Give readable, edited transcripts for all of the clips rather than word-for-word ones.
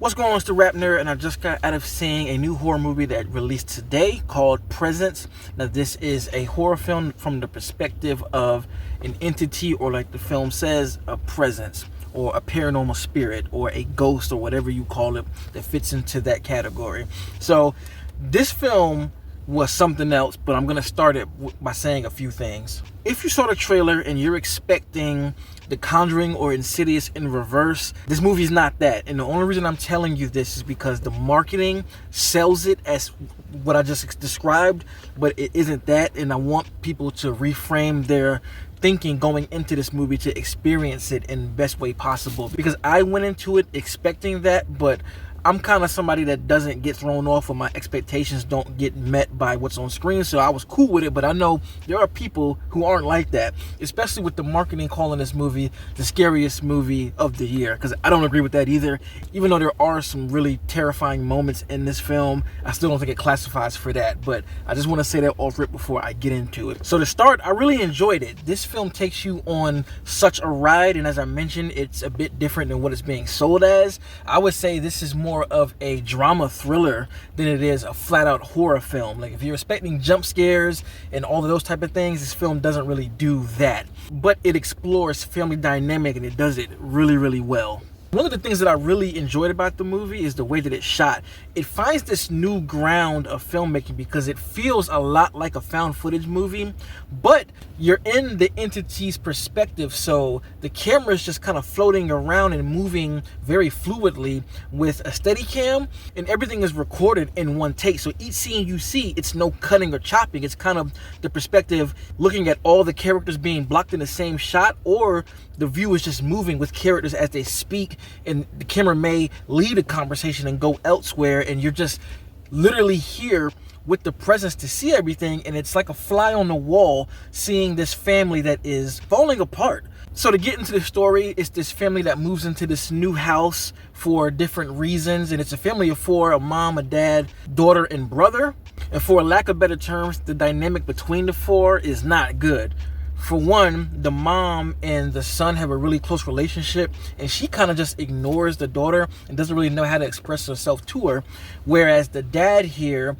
What's going on? It's the RapNerd, and I just got out of seeing a new horror movie that released today called Presence. Now, this is a horror film from the perspective of an entity, or like the film says, a presence, or a paranormal spirit, or a ghost, or whatever you call it, that fits into that category. So, this film was something else, but I'm going to start it by saying a few things. If you saw the trailer and you're expecting The Conjuring or Insidious in reverse, this movie's not that. And the only reason I'm telling you this is because the marketing sells it as what I just described, but it isn't that. And I want people to reframe their thinking going into this movie to experience it in the best way possible. Because I went into it expecting that, but I'm kind of somebody that doesn't get thrown off when my expectations don't get met by what's on screen. So I was cool with it, but I know there are people who aren't like that, especially with the marketing calling this movie the scariest movie of the year, because I don't agree with that either. Even though there are some really terrifying moments in this film, I still don't think it classifies for that. But I just want to say that off rip before I get into it. So to start, I really enjoyed it. This film takes you on such a ride, and as I mentioned, it's a bit different than what it's being sold as. I would say this is more of a drama thriller than it is a flat-out horror film. Like, if you're expecting jump scares and all of those type of things, this film doesn't really do that. But it explores family dynamic, and it does it really, really well. One of the things that I really enjoyed about the movie is the way that it's shot. It finds this new ground of filmmaking because it feels a lot like a found footage movie, but you're in the entity's perspective, so the camera is just kind of floating around and moving very fluidly with a steady cam, and everything is recorded in one take. So each scene you see, it's no cutting or chopping. It's kind of the perspective looking at all the characters being blocked in the same shot, or the view is just moving with characters as they speak, and the camera may lead a conversation and go elsewhere, and you're just literally here with the presence to see everything, and it's like a fly on the wall seeing this family that is falling apart. So to get into the story, it's this family that moves into this new house for different reasons, and it's a family of four: a mom, a dad, daughter, and brother. And for lack of better terms, the dynamic between the four is not good. For one, the mom and the son have a really close relationship, and she kind of just ignores the daughter and doesn't really know how to express herself to her. Whereas the dad here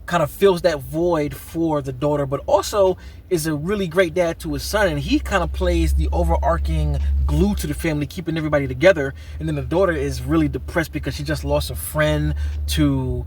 kind of fills that void for the daughter, but also is a really great dad to his son, and he kind of plays the overarching glue to the family, keeping everybody together. And then the daughter is really depressed because she just lost a friend to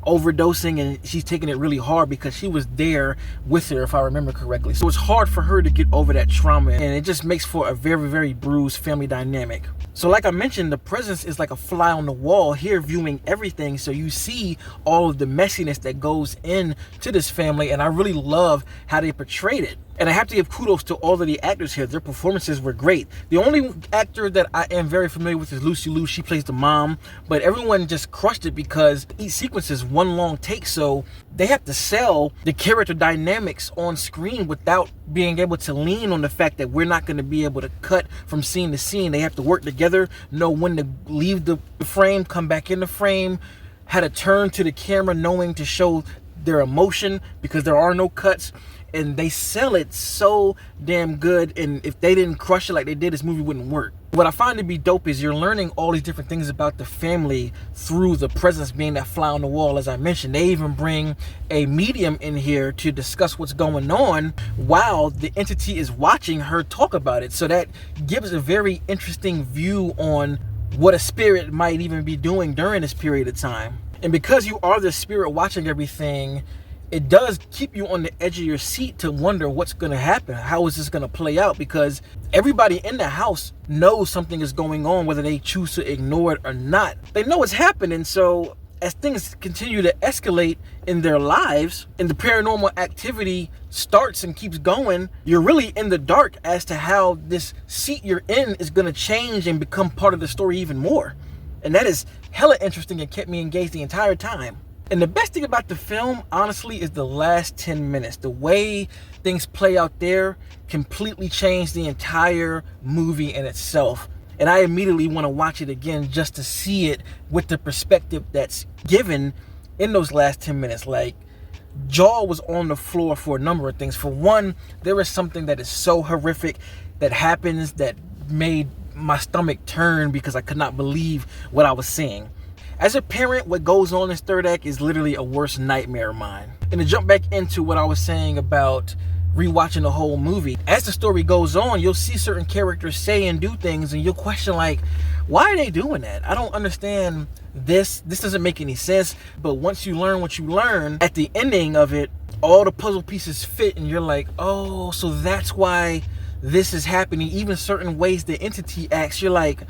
overdosing, and she's taking it really hard because she was there with her, if I remember correctly. So it's hard for her to get over that trauma, and it just makes for a very, very bruised family dynamic. So like I mentioned, the presence is like a fly on the wall here, viewing everything. So you see all of the messiness that goes into this family, and I really love how they portrayed it. And I have to give kudos to all of the actors here. Their performances were great. The only actor that I am very familiar with is Lucy Liu. She plays the mom, but everyone just crushed it because each sequence is one long take, so they have to sell the character dynamics on screen without being able to lean on the fact that we're not going to be able to cut from scene to scene. They have to work together, know when to leave the frame, come back in the frame, how to turn to the camera, knowing to show their emotion because there are no cuts. And they sell it so damn good, and if they didn't crush it like they did, this movie wouldn't work. What I find to be dope is you're learning all these different things about the family through the presence being that fly on the wall. As I mentioned, they even bring a medium in here to discuss what's going on while the entity is watching her talk about it. So that gives a very interesting view on what a spirit might even be doing during this period of time. And because you are the spirit watching everything, it does keep you on the edge of your seat to wonder what's going to happen. How is this going to play out? Because everybody in the house knows something is going on, whether they choose to ignore it or not. They know it's happening. So as things continue to escalate in their lives and the paranormal activity starts and keeps going, you're really in the dark as to how this seat you're in is going to change and become part of the story even more. And that is hella interesting and kept me engaged the entire time. And the best thing about the film, honestly, is the last 10 minutes. The way things play out there completely changed the entire movie in itself. And I immediately want to watch it again just to see it with the perspective that's given in those last 10 minutes. Like, jaw was on the floor for a number of things. For one, there is something that is so horrific that happens that made my stomach turn because I could not believe what I was seeing. As a parent, what goes on in this third act is literally a worst nightmare of mine. And to jump back into what I was saying about rewatching the whole movie, as the story goes on, you'll see certain characters say and do things, and you'll question, like, why are they doing that? I don't understand this. This doesn't make any sense. But once you learn what you learn, at the ending of it, all the puzzle pieces fit, and you're like, oh, so that's why this is happening. Even certain ways the entity acts, you're like,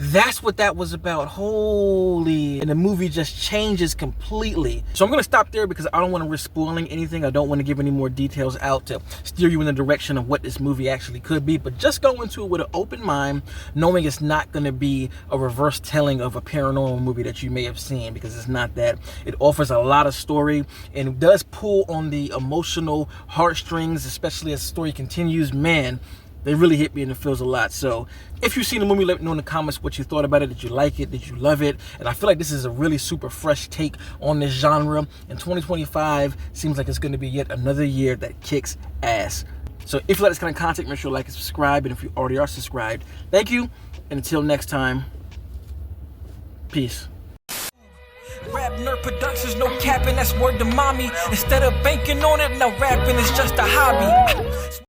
that's what that was about. Holy. And the movie just changes completely. So I'm going to stop there because I don't want to risk spoiling anything. I don't want to give any more details out to steer you in the direction of what this movie actually could be. But just go into it with an open mind, knowing it's not going to be a reverse telling of a paranormal movie that you may have seen, because it's not that. It offers a lot of story and does pull on the emotional heartstrings, especially as the story continues. Man, they really hit me in the feels a lot. So if you've seen the movie, let me know in the comments what you thought about it. Did you like it? Did you love it? And I feel like this is a really super fresh take on this genre. And 2025 seems like it's going to be yet another year that kicks ass. So if you like this kind of content, make sure to like and subscribe. And if you already are subscribed, thank you. And until next time, peace. RapNerd Productions, no capping, that's word to mommy. Instead of banking on it, now rapping is just a hobby.